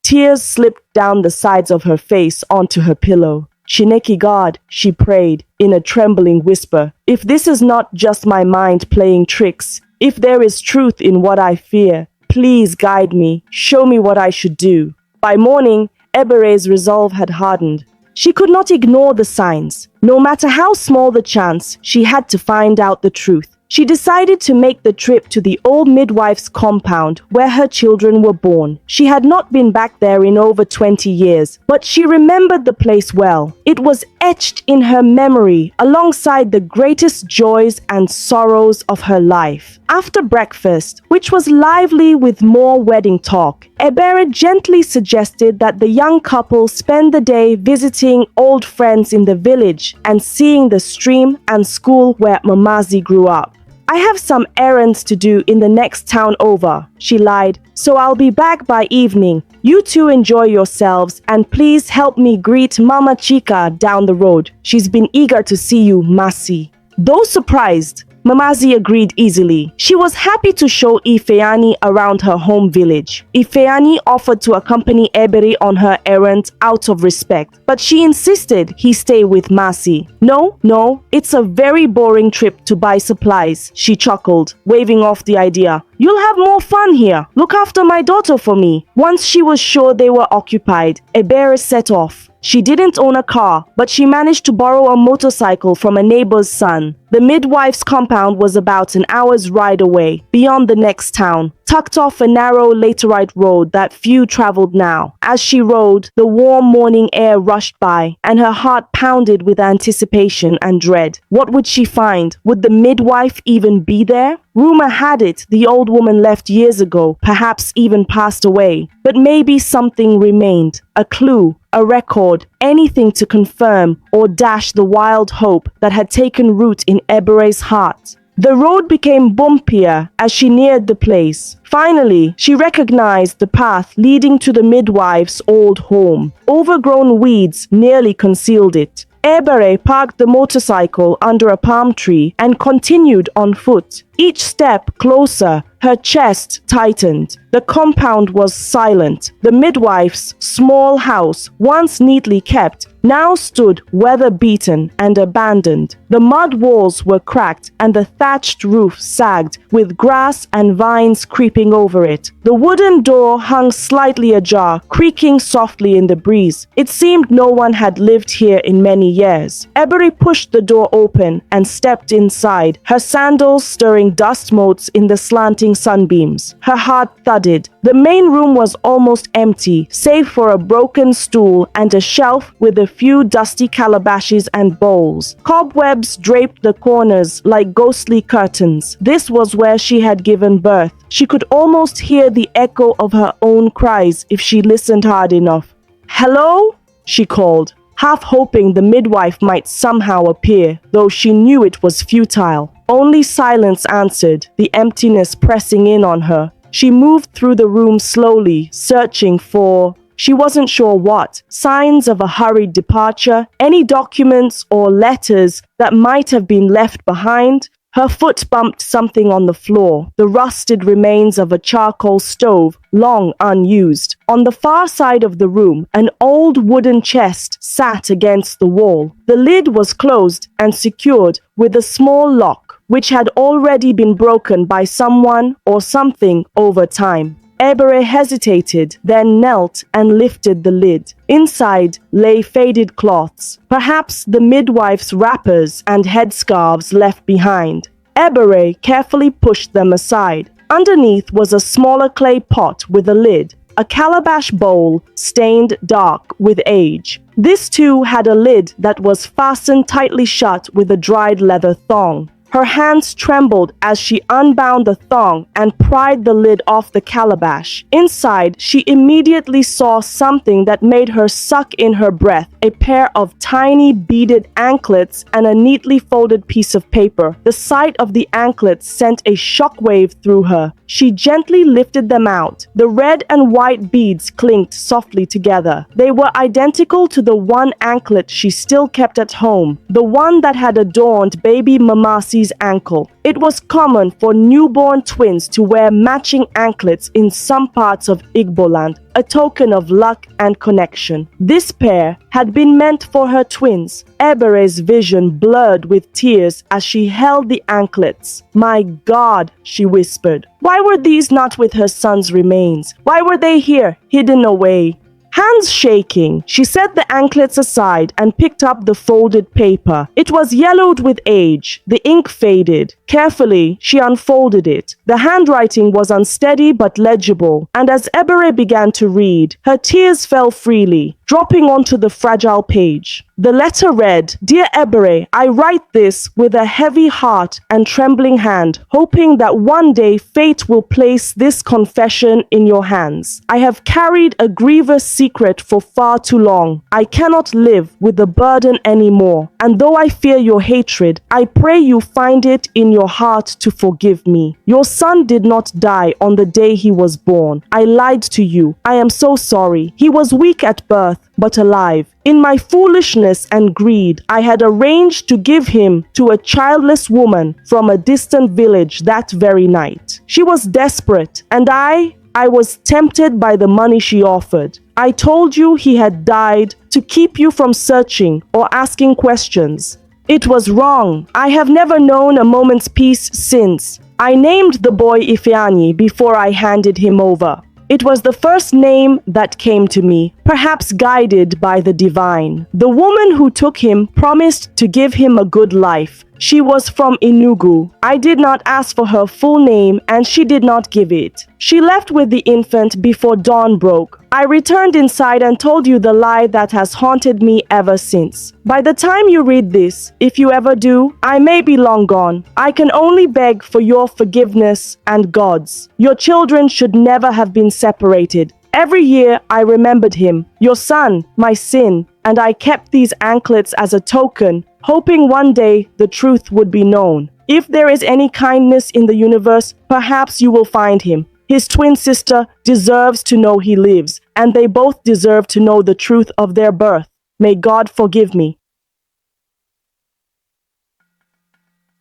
Tears slipped down the sides of her face onto her pillow. Chineke God, she prayed in a trembling whisper. If this is not just my mind playing tricks, if there is truth in what I fear, please guide me, show me what I should do. By morning, Ebere's resolve had hardened. She could not ignore the signs. No matter how small the chance, she had to find out the truth. She decided to make the trip to the old midwife's compound where her children were born. She had not been back there in over 20 years, but she remembered the place well. It was etched in her memory alongside the greatest joys and sorrows of her life. After breakfast, which was lively with more wedding talk, Ebere gently suggested that the young couple spend the day visiting old friends in the village and seeing the stream and school where Mamazi grew up. I have some errands to do in the next town over, she lied, so I'll be back by evening. You two enjoy yourselves and please help me greet Mama Chica down the road. She's been eager to see you, Masi. Though surprised, Mamazi agreed easily. She was happy to show Ifeanyi around her home village. Ifeanyi offered to accompany Ebere on her errand out of respect, but she insisted he stay with Masi. No, it's a very boring trip to buy supplies, she chuckled, waving off the idea. You'll have more fun here. Look after my daughter for me. Once she was sure they were occupied, Ebere set off. She didn't own a car, but she managed to borrow a motorcycle from a neighbor's son. The midwife's compound was about an hour's ride away, beyond the next town, tucked off a narrow laterite road that few traveled now. As she rode, the warm morning air rushed by, and her heart pounded with anticipation and dread. What would she find? Would the midwife even be there? Rumor had it the old woman left years ago, perhaps even passed away. But maybe something remained, a clue, a record, anything to confirm or dash the wild hope that had taken root in Ebere's heart. The road became bumpier as she neared the place. Finally, she recognized the path leading to the midwife's old home. Overgrown weeds nearly concealed it. Ebere parked the motorcycle under a palm tree and continued on foot. Each step closer, her chest tightened. The compound was silent. The midwife's small house, once neatly kept, now stood weather-beaten and abandoned. The mud walls were cracked and the thatched roof sagged, with grass and vines creeping over it. The wooden door hung slightly ajar, creaking softly in the breeze. It seemed no one had lived here in many years. Ebere pushed the door open and stepped inside, her sandals stirring dust motes in the slanting sunbeams. Her heart thudded. The main room was almost empty, save for a broken stool and a shelf with a few dusty calabashes and bowls. Cobwebs draped the corners like ghostly curtains. This was where she had given birth. She could almost hear the echo of her own cries if she listened hard enough. "Hello?" she called, half hoping the midwife might somehow appear, though she knew it was futile. Only silence answered, the emptiness pressing in on her. She moved through the room slowly, searching for, she wasn't sure what, signs of a hurried departure, any documents or letters that might have been left behind. Her foot bumped something on the floor, the rusted remains of a charcoal stove, long unused. On the far side of the room, an old wooden chest sat against the wall. The lid was closed and secured with a small lock, which had already been broken by someone or something over time. Ebere hesitated, then knelt and lifted the lid. Inside lay faded cloths, perhaps the midwife's wrappers and headscarves left behind. Ebere carefully pushed them aside. Underneath was a smaller clay pot with a lid, a calabash bowl stained dark with age. This too had a lid that was fastened tightly shut with a dried leather thong. Her hands trembled as she unbound the thong and pried the lid off the calabash. Inside, she immediately saw something that made her suck in her breath, a pair of tiny beaded anklets and a neatly folded piece of paper. The sight of the anklets sent a shockwave through her. She gently lifted them out. The red and white beads clinked softly together. They were identical to the one anklet she still kept at home, the one that had adorned baby Mamasi Masi's ankle. It was common for newborn twins to wear matching anklets in some parts of Igbo land, a token of luck and connection. This pair had been meant for her twins. Ebere's vision blurred with tears as she held the anklets. "My God," she whispered. Why were these not with her son's remains? Why were they here, hidden away? Hands shaking, she set the anklets aside and picked up the folded paper. It was yellowed with age. The ink faded. Carefully, she unfolded it. The handwriting was unsteady but legible, and as Ebere began to read, her tears fell freely, dropping onto the fragile page. The letter read, "Dear Ebere, I write this with a heavy heart and trembling hand, hoping that one day fate will place this confession in your hands. I have carried a grievous secret for far too long. I cannot live with the burden anymore, and though I fear your hatred, I pray you find it in your heart to forgive me. Your son did not die on the day he was born. I lied to you. I am so sorry. He was weak at birth, but alive. In my foolishness and greed, I had arranged to give him to a childless woman from a distant village that very night. She was desperate, and I was tempted by the money she offered. I told you he had died to keep you from searching or asking questions. It was wrong. I have never known a moment's peace since. I named the boy Ifeanyi before I handed him over. It was the first name that came to me, perhaps guided by the divine. The woman who took him promised to give him a good life. She was from Enugu. I did not ask for her full name, and she did not give it. She left with the infant before dawn broke. I returned inside and told you the lie that has haunted me ever since. By the time you read this, if you ever do, I may be long gone. I can only beg for your forgiveness and God's. Your children should never have been separated. Every year I remembered him, your son, my sin, and I kept these anklets as a token, hoping one day the truth would be known. If there is any kindness in the universe, perhaps you will find him. His twin sister deserves to know he lives, and they both deserve to know the truth of their birth. May God forgive me.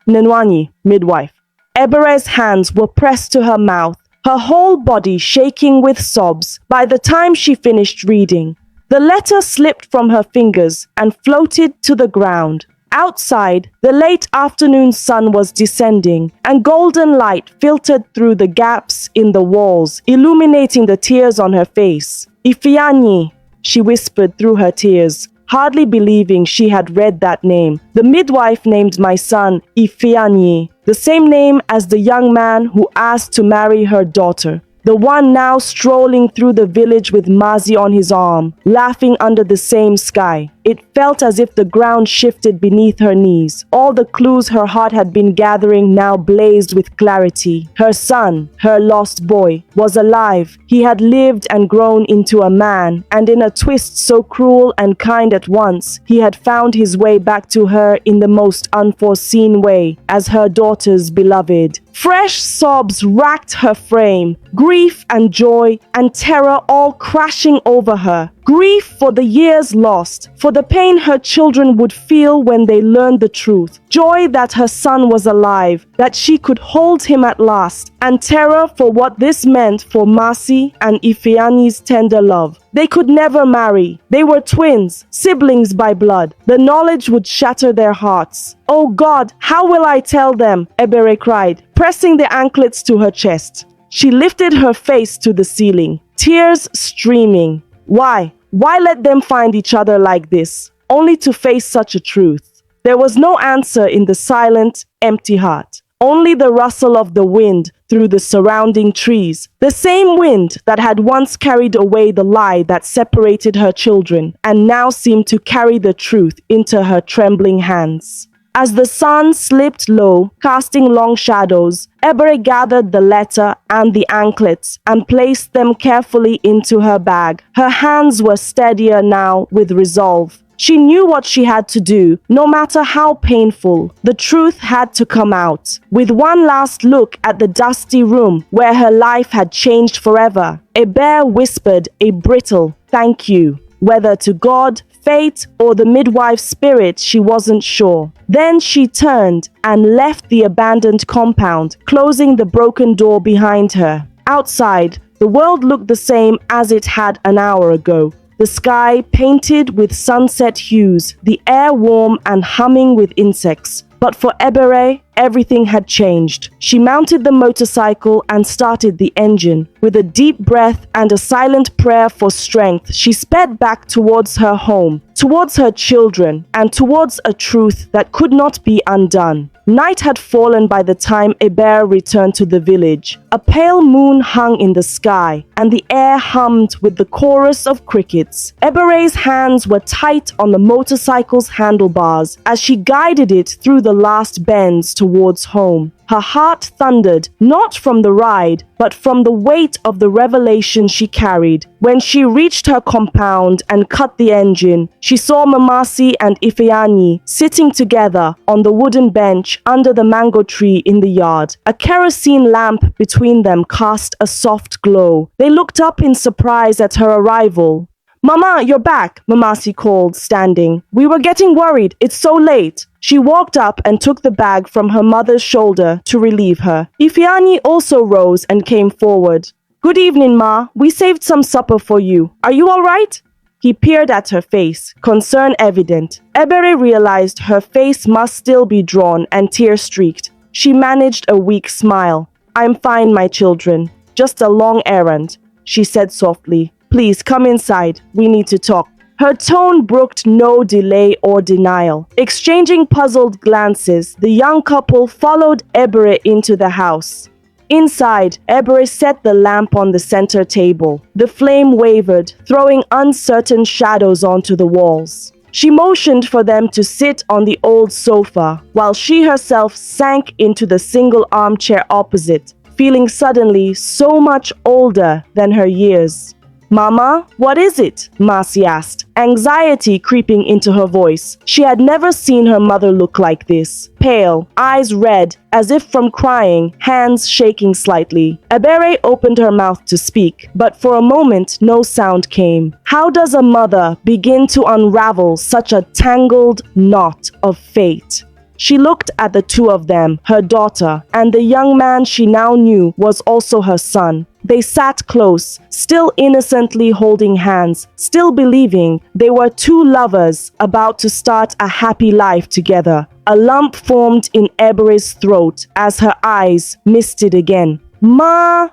Nenwanyi, midwife. Ebere's hands were pressed to her mouth, her whole body shaking with sobs by the time she finished reading. The letter slipped from her fingers and floated to the ground. Outside, the late afternoon sun was descending, and golden light filtered through the gaps in the walls, illuminating the tears on her face. Ifeanyi, she whispered through her tears, hardly believing she had read that name. The midwife named my son Ifeanyi, the same name as the young man who asked to marry her daughter. The one now strolling through the village with Masi on his arm, laughing under the same sky. It felt as if the ground shifted beneath her knees. All the clues her heart had been gathering now blazed with clarity. Her son, her lost boy, was alive. He had lived and grown into a man, and in a twist so cruel and kind at once, he had found his way back to her in the most unforeseen way, as her daughter's beloved. Fresh sobs racked her frame, grief and joy and terror all crashing over her. Grief for the years lost, for the pain her children would feel when they learned the truth. Joy that her son was alive, that she could hold him at last, and terror for what this meant for Masi and Ifeanyi's tender love. They could never marry. They were twins, siblings by blood. The knowledge would shatter their hearts. "Oh God, how will I tell them?" Ebere cried, pressing the anklets to her chest. She lifted her face to the ceiling, tears streaming. Why let them find each other like this, only to face such a truth? There was no answer in the silent, empty heart. Only the rustle of the wind through the surrounding trees. The same wind that had once carried away the lie that separated her children, and now seemed to carry the truth into her trembling hands. As the sun slipped low, casting long shadows, Ebere gathered the letter and the anklets and placed them carefully into her bag. Her hands were steadier now with resolve. She knew what she had to do, no matter how painful. The truth had to come out. With one last look at the dusty room where her life had changed forever, Ebere whispered a brittle "thank you," whether to God, fate or the midwife's spirit, she wasn't sure. Then she turned and left the abandoned compound, closing the broken door behind her. Outside, the world looked the same as it had an hour ago. The sky painted with sunset hues, the air warm and humming with insects. But for Ebere, everything had changed. She mounted the motorcycle and started the engine. With a deep breath and a silent prayer for strength, she sped back towards her home, towards her children, and towards a truth that could not be undone. Night had fallen by the time Ebere returned to the village. A pale moon hung in the sky, and the air hummed with the chorus of crickets. Ebere's hands were tight on the motorcycle's handlebars as she guided it through the last bends towards home. Her heart thundered, not from the ride, but from the weight of the revelation she carried. When she reached her compound and cut the engine, she saw Mamasi and Ifeanyi sitting together on the wooden bench under the mango tree in the yard. A kerosene lamp between them cast a soft glow. They looked up in surprise at her arrival. "Mama, you're back," Mamasi called, standing. "We were getting worried. It's so late." She walked up and took the bag from her mother's shoulder to relieve her. Ifeanyi also rose and came forward. "Good evening, Ma. We saved some supper for you. Are you all right?" He peered at her face, concern evident. Ebere realized her face must still be drawn and tear-streaked. She managed a weak smile. "I'm fine, my children. Just a long errand," she said softly. "Please come inside. We need to talk." Her tone brooked no delay or denial. Exchanging puzzled glances, the young couple followed Ebere into the house. Inside, Ebere set the lamp on the center table. The flame wavered, throwing uncertain shadows onto the walls. She motioned for them to sit on the old sofa, while she herself sank into the single armchair opposite, feeling suddenly so much older than her years. "Mama, what is it?" Masi asked, anxiety creeping into her voice. She had never seen her mother look like this. Pale, eyes red, as if from crying, hands shaking slightly. Ebere opened her mouth to speak, but for a moment no sound came. How does a mother begin to unravel such a tangled knot of fate? She looked at the two of them, her daughter, and the young man she now knew was also her son. They sat close, still innocently holding hands, still believing they were two lovers about to start a happy life together. A lump formed in Ebere's throat as her eyes misted again. "Ma,"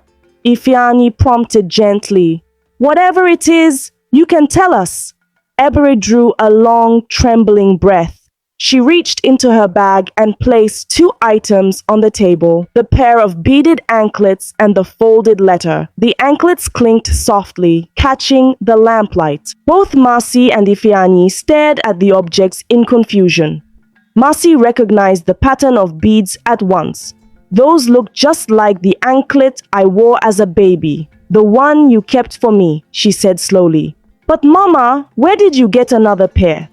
Ifeanyi prompted gently. "Whatever it is, you can tell us." Ebere drew a long, trembling breath. She reached into her bag and placed two items on the table, the pair of beaded anklets and the folded letter. The anklets clinked softly, catching the lamplight. Both Masi and Ifeanyi stared at the objects in confusion. Masi recognized the pattern of beads at once. "Those look just like the anklet I wore as a baby, the one you kept for me," she said slowly. "But Mama, where did you get another pair?"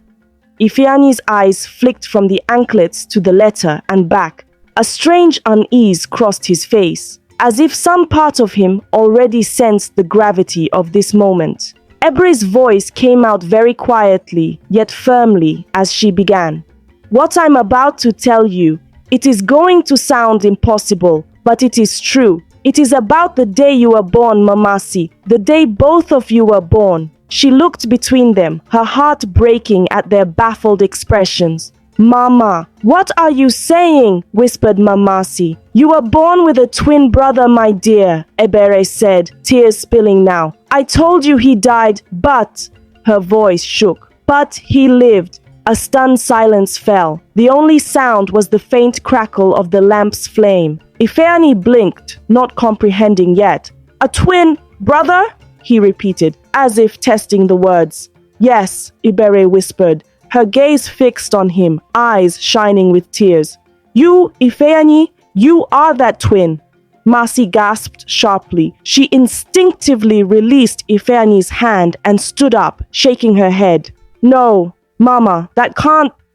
Ifeanyi's eyes flicked from the anklets to the letter and back. A strange unease crossed his face, as if some part of him already sensed the gravity of this moment. Ebere's voice came out very quietly, yet firmly, as she began. "What I'm about to tell you, it is going to sound impossible, but it is true. It is about the day you were born, Mamasi, the day both of you were born." She looked between them, her heart breaking at their baffled expressions. "Mama, what are you saying?" whispered Mamasi. "You were born with a twin brother, my dear," Ebere said, tears spilling now. "I told you he died, but..." Her voice shook. "But he lived." A stunned silence fell. The only sound was the faint crackle of the lamp's flame. Ifeanyi blinked, not comprehending yet. "A twin brother?" he repeated, as if testing the words. "Yes," Ebere whispered, her gaze fixed on him, eyes shining with tears. "You, Ifeanyi, you are that twin." Masi gasped sharply. She instinctively released Ifeanyi's hand and stood up, shaking her head. "No, Mama,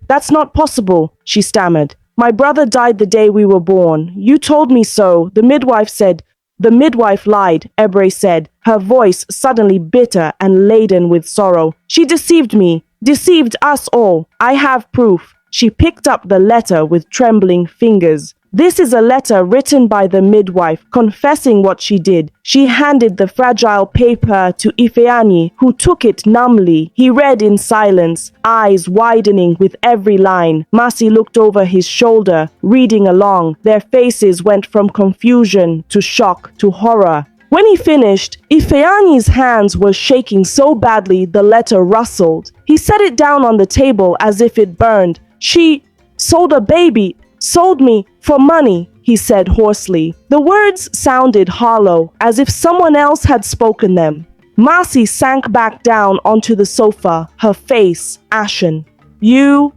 that's not possible," she stammered. "My brother died the day we were born. You told me so. The midwife said..." "The midwife lied," Ebere said, her voice suddenly bitter and laden with sorrow. "She deceived me. Deceived us all. I have proof. She picked up the letter with trembling fingers. This is a letter written by the midwife, confessing what she did. She handed the fragile paper to Ifeanyi, who took it numbly. He read in silence, eyes widening with every line. Mercy looked over his shoulder, reading along. Their faces went from confusion to shock to horror. When he finished, Ifeanyi's hands were shaking so badly the letter rustled. He set it down on the table as if it burned. She sold a baby. Sold me for money, he said hoarsely. The words sounded hollow, as if someone else had spoken them. Mercy sank back down onto the sofa, her face ashen. You're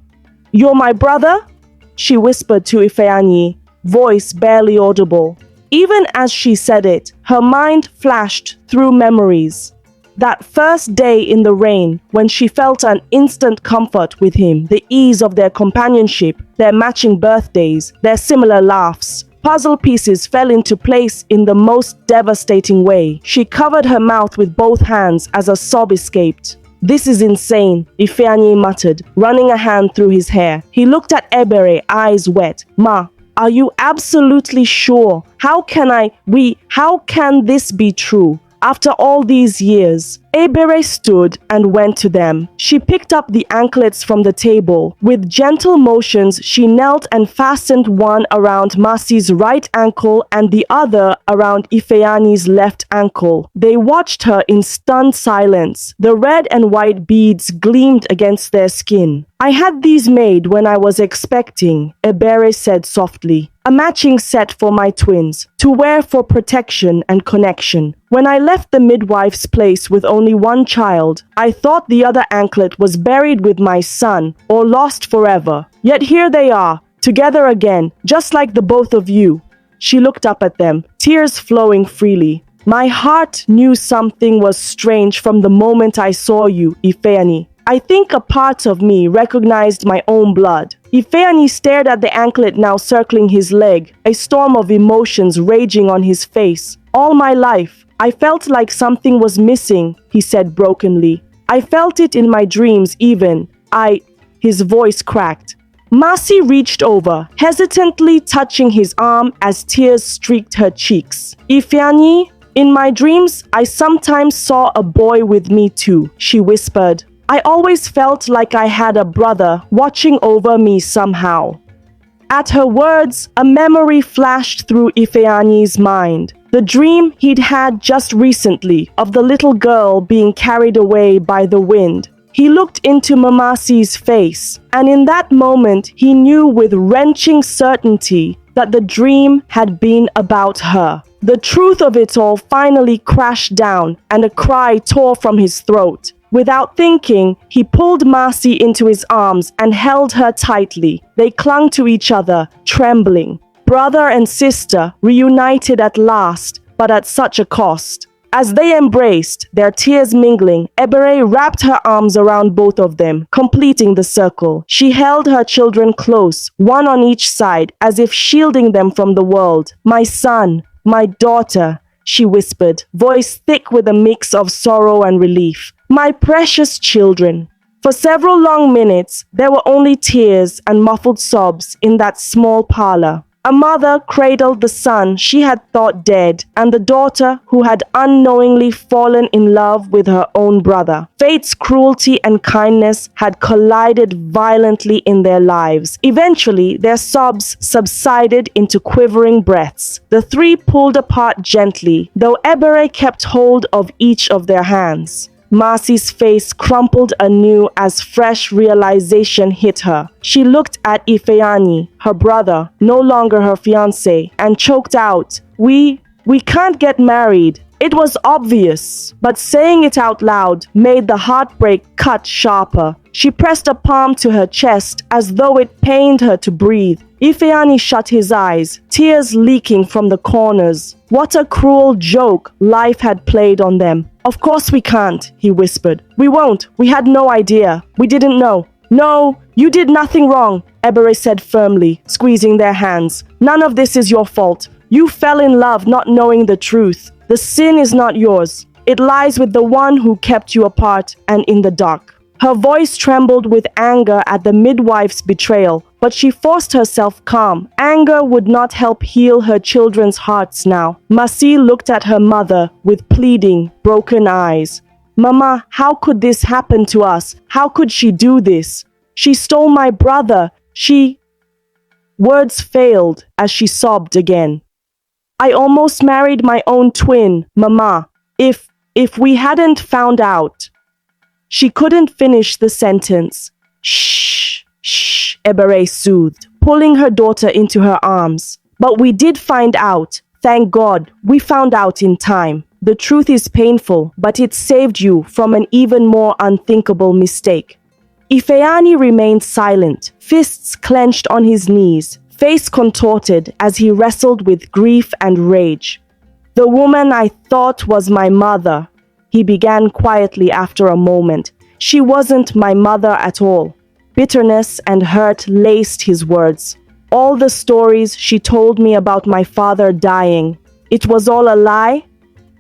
my brother? She whispered to Ifeanyi, voice barely audible. Even as she said it, her mind flashed through memories. That first day in the rain, when she felt an instant comfort with him, the ease of their companionship, their matching birthdays, their similar laughs. Puzzle pieces fell into place in the most devastating way. She covered her mouth with both hands as a sob escaped. This is insane, Ifeanyi muttered, running a hand through his hair. He looked at Ebere, eyes wet. Ma, are you absolutely sure? How can this be true? After all these years, Ebere stood and went to them. She picked up the anklets from the table. With gentle motions, she knelt and fastened one around Mercy's right ankle and the other around Ifeanyi's left ankle. They watched her in stunned silence. The red and white beads gleamed against their skin. I had these made when I was expecting, Ebere said softly. A matching set for my twins, to wear for protection and connection. When I left the midwife's place with only one child, I thought the other anklet was buried with my son or lost forever. Yet here they are, together again, just like the both of you. She looked up at them, tears flowing freely. My heart knew something was strange from the moment I saw you, Ifeanyi. I think a part of me recognized my own blood. Ifeanyi stared at the anklet now circling his leg, a storm of emotions raging on his face. All my life, I felt like something was missing, he said brokenly. I felt it in my dreams even. His voice cracked. Mercy reached over, hesitantly touching his arm as tears streaked her cheeks. Ifeanyi, in my dreams, I sometimes saw a boy with me too, she whispered. I always felt like I had a brother watching over me somehow. At her words, a memory flashed through Ifeanyi's mind. The dream he'd had just recently of the little girl being carried away by the wind. He looked into Mamasi's face, and in that moment he knew with wrenching certainty that the dream had been about her. The truth of it all finally crashed down, and a cry tore from his throat. Without thinking, he pulled Mercy into his arms and held her tightly. They clung to each other, trembling. Brother and sister, reunited at last, but at such a cost. As they embraced, their tears mingling, Ebere wrapped her arms around both of them, completing the circle. She held her children close, one on each side, as if shielding them from the world. My son, my daughter, she whispered, voice thick with a mix of sorrow and relief. My precious children. For several long minutes, there were only tears and muffled sobs in that small parlor. A mother cradled the son she had thought dead, and the daughter who had unknowingly fallen in love with her own brother. Fate's cruelty and kindness had collided violently in their lives. Eventually, their sobs subsided into quivering breaths. The three pulled apart gently, though Ebere kept hold of each of their hands. Mercy's face crumpled anew as fresh realization hit her. She looked at Ifeanyi, her brother, no longer her fiancé, and choked out, We can't get married. It was obvious, but saying it out loud made the heartbreak cut sharper. She pressed a palm to her chest as though it pained her to breathe. Ifeanyi shut his eyes, tears leaking from the corners. What a cruel joke life had played on them. Of course we can't, he whispered. We won't. We had no idea. We didn't know. No, you did nothing wrong, Ebere said firmly, squeezing their hands. None of this is your fault. You fell in love not knowing the truth. The sin is not yours. It lies with the one who kept you apart and in the dark. Her voice trembled with anger at the midwife's betrayal, but she forced herself calm. Anger would not help heal her children's hearts now. Masi looked at her mother with pleading, broken eyes. Mama, how could this happen to us? How could she do this? She stole my brother. Words failed as she sobbed again. I almost married my own twin, Mama. If we hadn't found out. She couldn't finish the sentence. Shh, Ebere soothed, pulling her daughter into her arms. But we did find out. Thank God, we found out in time. The truth is painful, but it saved you from an even more unthinkable mistake. Ifeanyi remained silent, fists clenched on his knees, face contorted as he wrestled with grief and rage. The woman I thought was my mother, he began quietly after a moment. She wasn't my mother at all. Bitterness and hurt laced his words. All the stories she told me about my father dying, it was all a lie?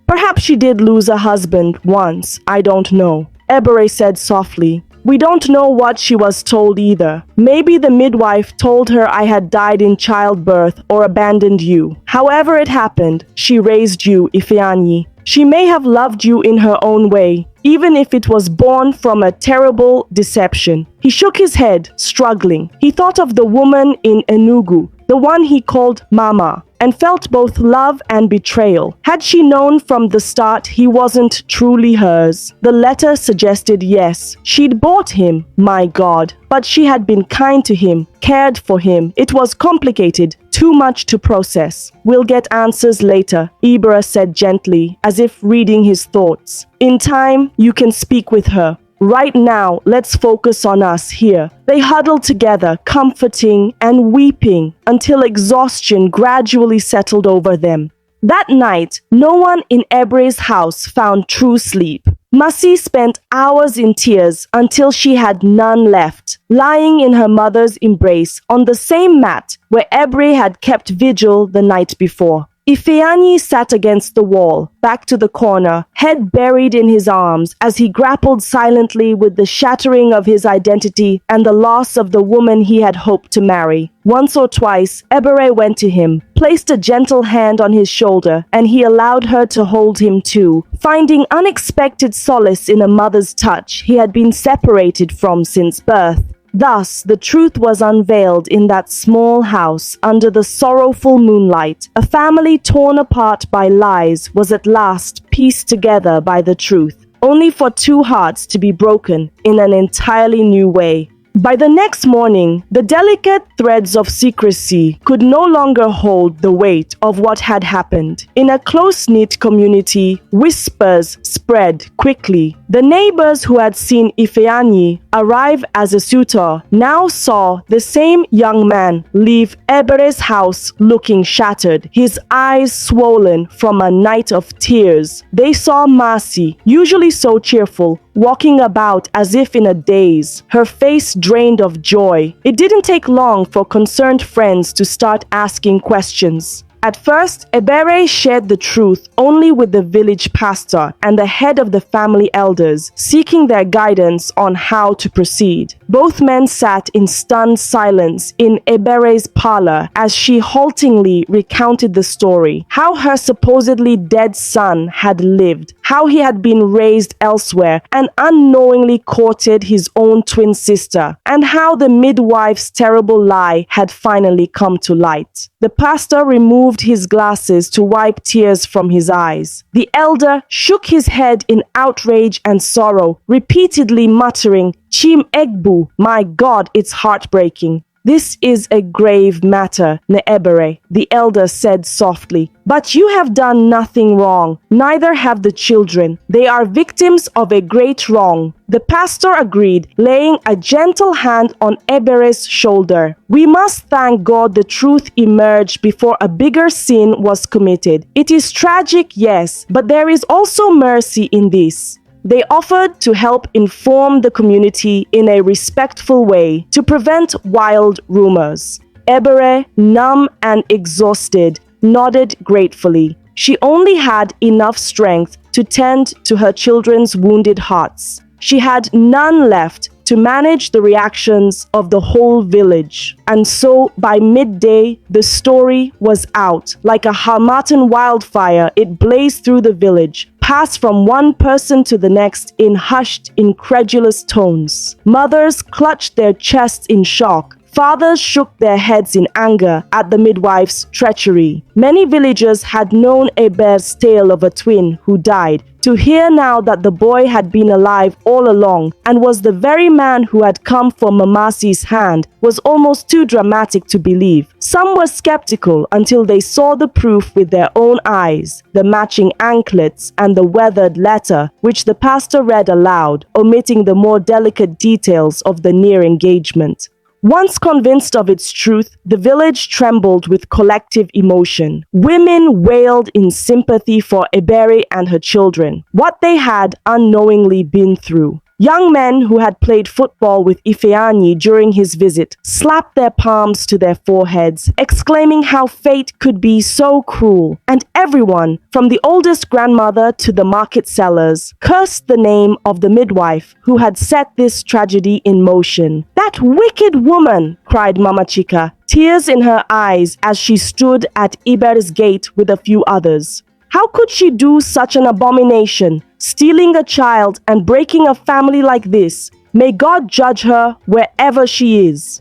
Perhaps she did lose a husband once, I don't know. Ebere said softly. We don't know what she was told either. Maybe the midwife told her I had died in childbirth or abandoned you. However it happened, she raised you, Ifeanyi. She may have loved you in her own way, even if it was born from a terrible deception. He shook his head, struggling. He thought of the woman in Enugu, the one he called Mama, and felt both love and betrayal. Had she known from the start he wasn't truly hers? The letter suggested yes. She'd bought him, my God, but she had been kind to him, cared for him. It was complicated, too much to process. We'll get answers later, Ibra said gently, as if reading his thoughts. In time, you can speak with her. Right now, let's focus on us here. They huddled together, comforting and weeping until exhaustion gradually settled over them. That night, no one in Ebere's house found true sleep. Masi spent hours in tears until she had none left, lying in her mother's embrace on the same mat where Ebere had kept vigil the night before. Ifeanyi sat against the wall, back to the corner, head buried in his arms as he grappled silently with the shattering of his identity and the loss of the woman he had hoped to marry. Once or twice, Ebere went to him, placed a gentle hand on his shoulder, and he allowed her to hold him too, finding unexpected solace in a mother's touch he had been separated from since birth. Thus, the truth was unveiled in that small house under the sorrowful moonlight. A family torn apart by lies was at last pieced together by the truth, only for two hearts to be broken in an entirely new way. By the next morning, the delicate threads of secrecy could no longer hold the weight of what had happened. In a close-knit community, whispers spread quickly. The neighbors who had seen Ifeanyi arrive as a suitor now saw the same young man leave Ebere's house looking shattered, his eyes swollen from a night of tears. They saw Masi, usually so cheerful, walking about as if in a daze, her face drained of joy. It didn't take long for concerned friends to start asking questions. At first, Ebere shared the truth only with the village pastor and the head of the family elders, seeking their guidance on how to proceed. Both men sat in stunned silence in Ebere's parlor as she haltingly recounted the story, how her supposedly dead son had lived, how he had been raised elsewhere and unknowingly courted his own twin sister, and how the midwife's terrible lie had finally come to light. The pastor removed his glasses to wipe tears from his eyes. The elder shook his head in outrage and sorrow, repeatedly muttering, "Chim Egbu, my God, it's heartbreaking." "This is a grave matter, Neebere," the elder said softly. "But you have done nothing wrong. Neither have the children. They are victims of a great wrong." The pastor agreed, laying a gentle hand on Ebere's shoulder. "We must thank God the truth emerged before a bigger sin was committed. It is tragic, yes, but there is also mercy in this." They offered to help inform the community in a respectful way to prevent wild rumors. Ebere, numb and exhausted, nodded gratefully. She only had enough strength to tend to her children's wounded hearts. She had none left to manage the reactions of the whole village. And so by midday, the story was out. Like a Harmattan wildfire, it blazed through the village, passed from one person to the next in hushed, incredulous tones. Mothers clutched their chests in shock. Fathers shook their heads in anger at the midwife's treachery. Many villagers had known Eber's tale of a twin who died. To hear now that the boy had been alive all along and was the very man who had come for Mamasi's hand was almost too dramatic to believe. Some were skeptical until they saw the proof with their own eyes, the matching anklets and the weathered letter which the pastor read aloud, omitting the more delicate details of the near engagement. Once convinced of its truth, the village trembled with collective emotion. Women wailed in sympathy for Ebere and her children, what they had unknowingly been through. Young men who had played football with Ifeanyi during his visit slapped their palms to their foreheads, exclaiming how fate could be so cruel, and everyone, from the oldest grandmother to the market sellers, cursed the name of the midwife who had set this tragedy in motion. "That wicked woman!" cried Mama Chika, tears in her eyes as she stood at Iber's gate with a few others. How could she do such an abomination, stealing a child and breaking a family like this? May God judge her wherever she is.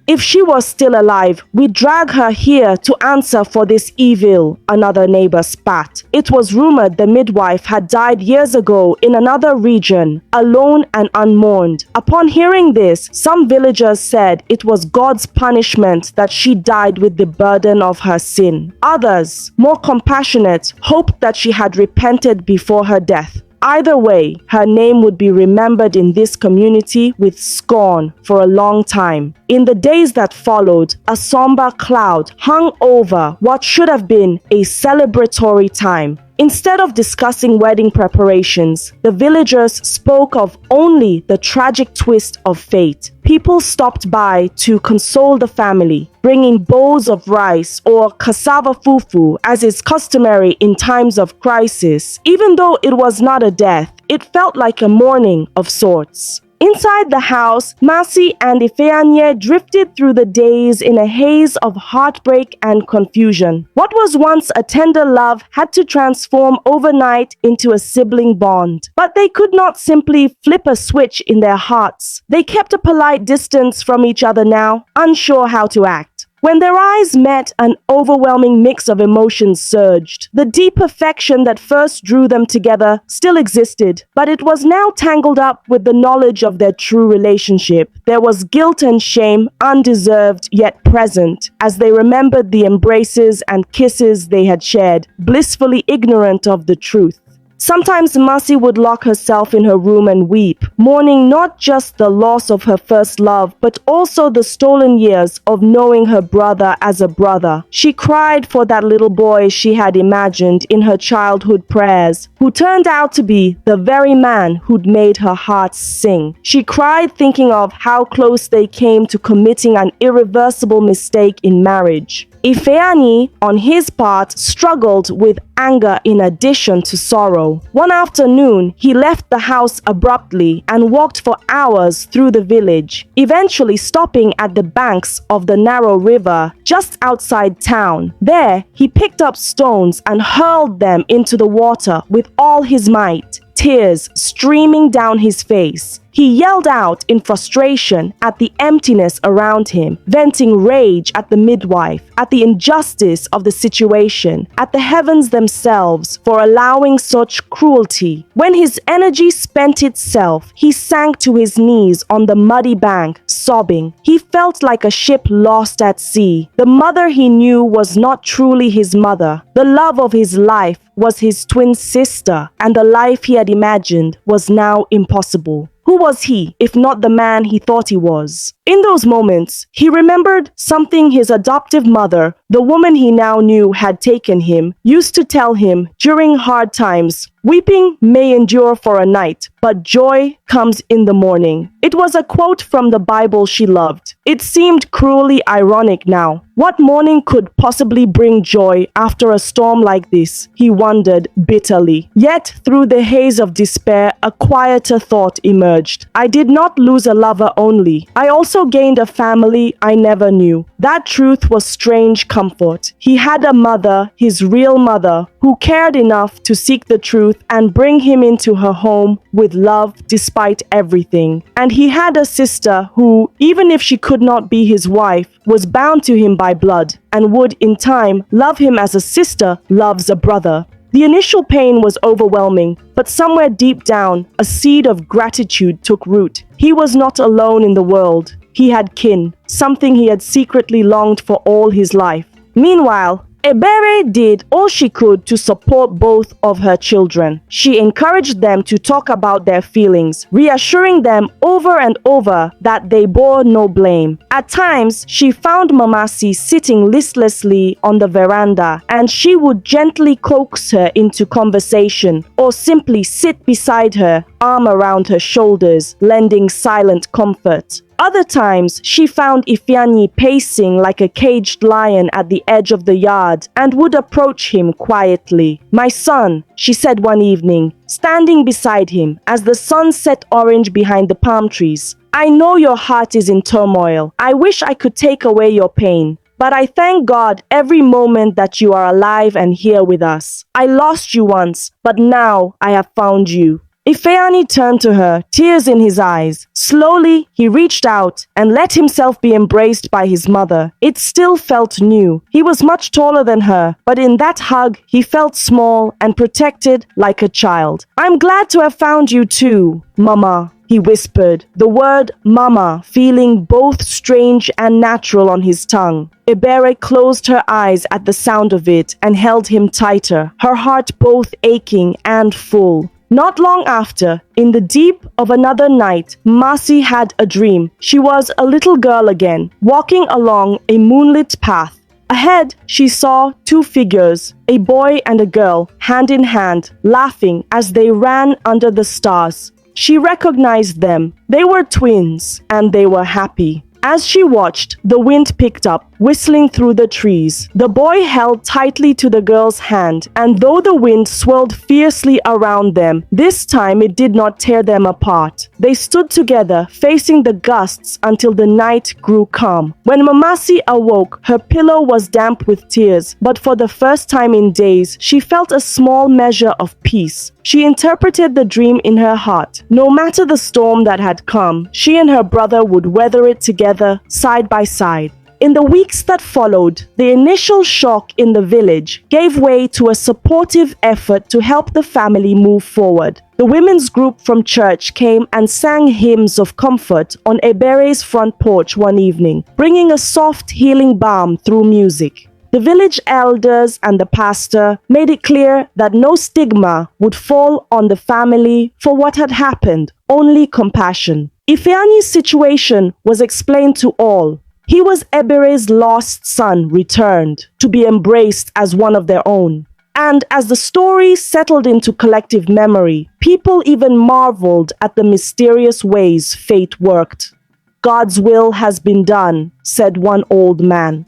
If she was still alive, we'd drag her here to answer for this evil, another neighbor spat. It was rumored the midwife had died years ago in another region, alone and unmourned. Upon hearing this, some villagers said it was God's punishment that she died with the burden of her sin. Others, more compassionate, hoped that she had repented before her death. Either way, her name would be remembered in this community with scorn for a long time. In the days that followed, a somber cloud hung over what should have been a celebratory time. Instead of discussing wedding preparations, the villagers spoke of only the tragic twist of fate. People stopped by to console the family, bringing bowls of rice or cassava fufu as is customary in times of crisis. Even though it was not a death, it felt like a mourning of sorts. Inside the house, Masi and Ifeanyi drifted through the days in a haze of heartbreak and confusion. What was once a tender love had to transform overnight into a sibling bond. But they could not simply flip a switch in their hearts. They kept a polite distance from each other now, unsure how to act. When their eyes met, an overwhelming mix of emotions surged. The deep affection that first drew them together still existed, but it was now tangled up with the knowledge of their true relationship. There was guilt and shame, undeserved yet present, as they remembered the embraces and kisses they had shared, blissfully ignorant of the truth. Sometimes Masi would lock herself in her room and weep, mourning not just the loss of her first love, but also the stolen years of knowing her brother as a brother. She cried for that little boy she had imagined in her childhood prayers, who turned out to be the very man who'd made her heart sing. She cried thinking of how close they came to committing an irreversible mistake in marriage. Ifeanyi, on his part, struggled with anger in addition to sorrow. One afternoon, he left the house abruptly and walked for hours through the village, eventually stopping at the banks of the narrow river just outside town. There, he picked up stones and hurled them into the water with all his might, tears streaming down his face. He yelled out in frustration at the emptiness around him, venting rage at the midwife, at the injustice of the situation, at the heavens themselves for allowing such cruelty. When his energy spent itself, he sank to his knees on the muddy bank, sobbing. He felt like a ship lost at sea. The mother he knew was not truly his mother. The love of his life was his twin sister, and the life he had imagined was now impossible. Who was he, if not the man he thought he was? In those moments, he remembered something his adoptive mother, the woman he now knew had taken him, used to tell him during hard times. Weeping may endure for a night, but joy comes in the morning. It was a quote from the Bible she loved. It seemed cruelly ironic now. What morning could possibly bring joy after a storm like this? He wondered bitterly. Yet, through the haze of despair, a quieter thought emerged. I did not lose a lover only. I also gained a family I never knew. That truth was strange comfort. He had a mother, his real mother, who cared enough to seek the truth and bring him into her home with love despite everything. And he had a sister who, even if she could not be his wife, was bound to him by blood and would in time love him as a sister loves a brother. The initial pain was overwhelming, but somewhere deep down, a seed of gratitude took root. He was not alone in the world. He had kin, something he had secretly longed for all his life. Meanwhile, Ebere did all she could to support both of her children. She encouraged them to talk about their feelings, reassuring them over and over that they bore no blame. At times, she found Mamasi sitting listlessly on the veranda, and she would gently coax her into conversation or simply sit beside her, arm around her shoulders, lending silent comfort. Other times, she found Ifeanyi pacing like a caged lion at the edge of the yard and would approach him quietly. "My son," she said one evening, standing beside him as the sun set orange behind the palm trees. "I know your heart is in turmoil. I wish I could take away your pain. But I thank God every moment that you are alive and here with us. I lost you once, but now I have found you." Ifeanyi turned to her, tears in his eyes. Slowly, he reached out and let himself be embraced by his mother. It still felt new. He was much taller than her, but in that hug, he felt small and protected like a child. "I'm glad to have found you too, Mama," he whispered, the word Mama feeling both strange and natural on his tongue. Ebere closed her eyes at the sound of it and held him tighter, her heart both aching and full. Not long after, in the deep of another night, Masi had a dream. She was a little girl again, walking along a moonlit path. Ahead, she saw two figures, a boy and a girl, hand in hand, laughing as they ran under the stars. She recognized them. They were twins, and they were happy. As she watched, the wind picked up, whistling through the trees. The boy held tightly to the girl's hand, and though the wind swirled fiercely around them, this time it did not tear them apart. They stood together, facing the gusts until the night grew calm. When Mamasi awoke, her pillow was damp with tears, but for the first time in days, she felt a small measure of peace. She interpreted the dream in her heart. No matter the storm that had come, she and her brother would weather it together, side by side. In the weeks that followed, the initial shock in the village gave way to a supportive effort to help the family move forward. The women's group from church came and sang hymns of comfort on Ebere's front porch one evening, bringing a soft healing balm through music. The village elders and the pastor made it clear that no stigma would fall on the family for what had happened, only compassion. Ifeanyi's situation was explained to all. He was Ebere's lost son returned to be embraced as one of their own. And as the story settled into collective memory, people even marveled at the mysterious ways fate worked. "God's will has been done," said one old man.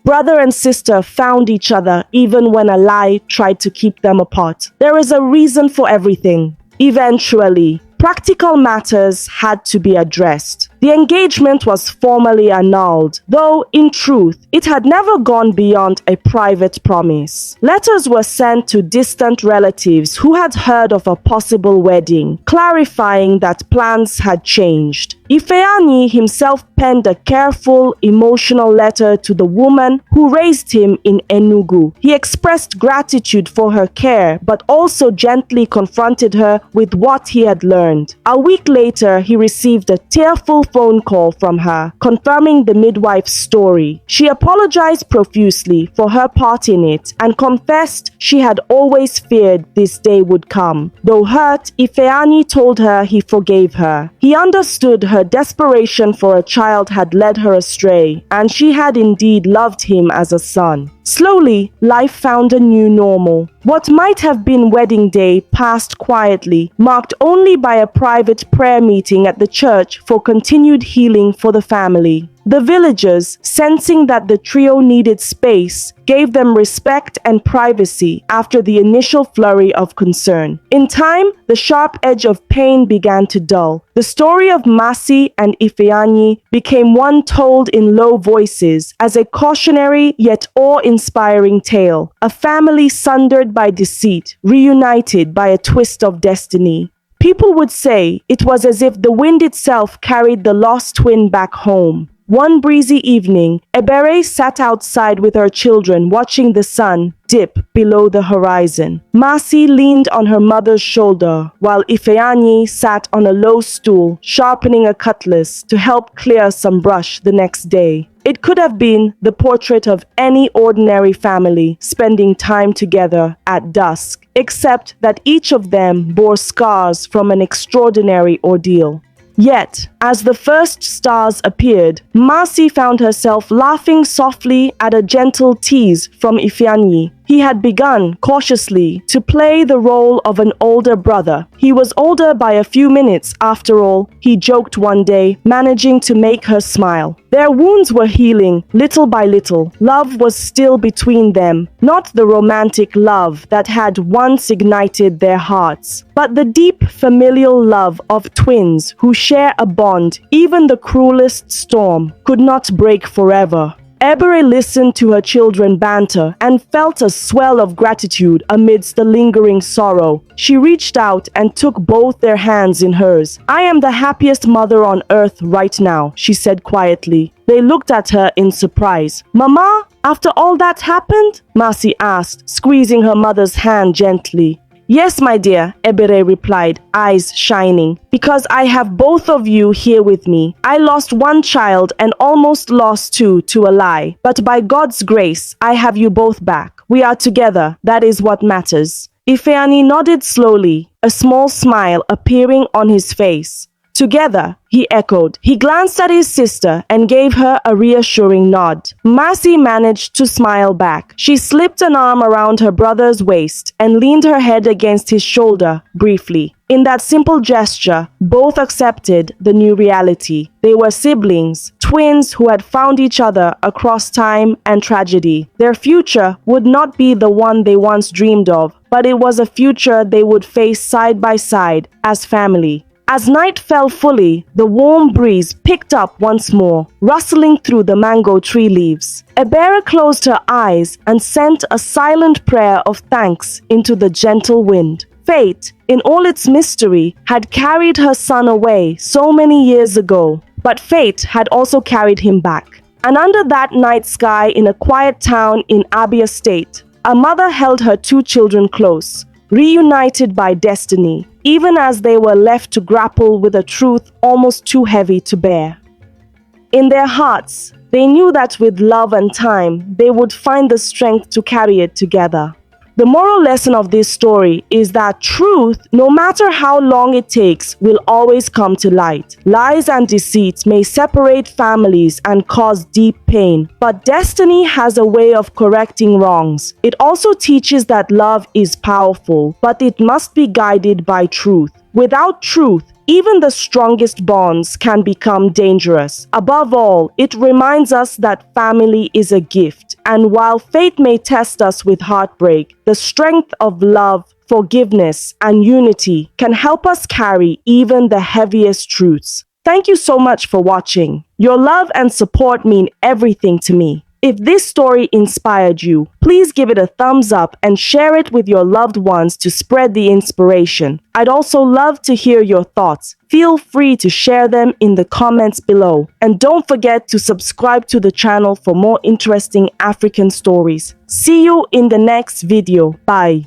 Brother and sister found each other even when a lie tried to keep them apart. There is a reason for everything. Eventually, practical matters had to be addressed. The engagement was formally annulled, though in truth, it had never gone beyond a private promise. Letters were sent to distant relatives who had heard of a possible wedding, clarifying that plans had changed. Ifeanyi himself penned a careful, emotional letter to the woman who raised him in Enugu. He expressed gratitude for her care, but also gently confronted her with what he had learned. A week later, he received a tearful phone call from her, confirming the midwife's story. She apologized profusely for her part in it and confessed she had always feared this day would come. Though hurt, Ifeanyi told her he forgave her. He understood her desperation for a child had led her astray, and she had indeed loved him as a son. Slowly, life found a new normal. What might have been wedding day passed quietly, marked only by a private prayer meeting at the church for continued healing for the family. The villagers, sensing that the trio needed space, gave them respect and privacy after the initial flurry of concern. In time, the sharp edge of pain began to dull. The story of Masi and Ifeanyi became one told in low voices as a cautionary yet awe-inspiring tale. A family sundered by deceit, reunited by a twist of destiny. People would say it was as if the wind itself carried the lost twin back home. One breezy evening, Ebere sat outside with her children watching the sun dip below the horizon. Masi leaned on her mother's shoulder while Ifeanyi sat on a low stool, sharpening a cutlass to help clear some brush the next day. It could have been the portrait of any ordinary family spending time together at dusk, except that each of them bore scars from an extraordinary ordeal. Yet, as the first stars appeared, Masi found herself laughing softly at a gentle tease from Ifeanyi. He had begun, cautiously, to play the role of an older brother. He was older by a few minutes, after all, he joked one day, managing to make her smile. Their wounds were healing, little by little. Love was still between them, not the romantic love that had once ignited their hearts, but the deep familial love of twins who share a bond even the cruelest storm could not break forever. Ebere listened to her children banter and felt a swell of gratitude amidst the lingering sorrow. She reached out and took both their hands in hers. "I am the happiest mother on earth right now," she said quietly. They looked at her in surprise. "Mama, after all that happened?" Masi asked, squeezing her mother's hand gently. "Yes, my dear," Ebere replied, eyes shining, "because I have both of you here with me. I lost one child and almost lost two to a lie. But by God's grace, I have you both back. We are together. That is what matters." Ifeanyi nodded slowly, a small smile appearing on his face. "Together," he echoed. He glanced at his sister and gave her a reassuring nod. Masi managed to smile back. She slipped an arm around her brother's waist and leaned her head against his shoulder briefly. In that simple gesture, both accepted the new reality. They were siblings, twins who had found each other across time and tragedy. Their future would not be the one they once dreamed of, but it was a future they would face side by side as family. As night fell fully, the warm breeze picked up once more, rustling through the mango tree leaves. Ebere closed her eyes and sent a silent prayer of thanks into the gentle wind. Fate, in all its mystery, had carried her son away so many years ago, but fate had also carried him back. And under that night sky in a quiet town in Abia State, a mother held her two children close, reunited by destiny, even as they were left to grapple with a truth almost too heavy to bear. In their hearts, they knew that with love and time, they would find the strength to carry it together. The moral lesson of this story is that truth, no matter how long it takes, will always come to light. Lies and deceit may separate families and cause deep pain, but destiny has a way of correcting wrongs. It also teaches that love is powerful, but it must be guided by truth. Without truth, even the strongest bonds can become dangerous. Above all, it reminds us that family is a gift, and while fate may test us with heartbreak, the strength of love, forgiveness, and unity can help us carry even the heaviest truths. Thank you so much for watching. Your love and support mean everything to me. If this story inspired you, please give it a thumbs up and share it with your loved ones to spread the inspiration. I'd also love to hear your thoughts. Feel free to share them in the comments below. And don't forget to subscribe to the channel for more interesting African stories. See you in the next video. Bye.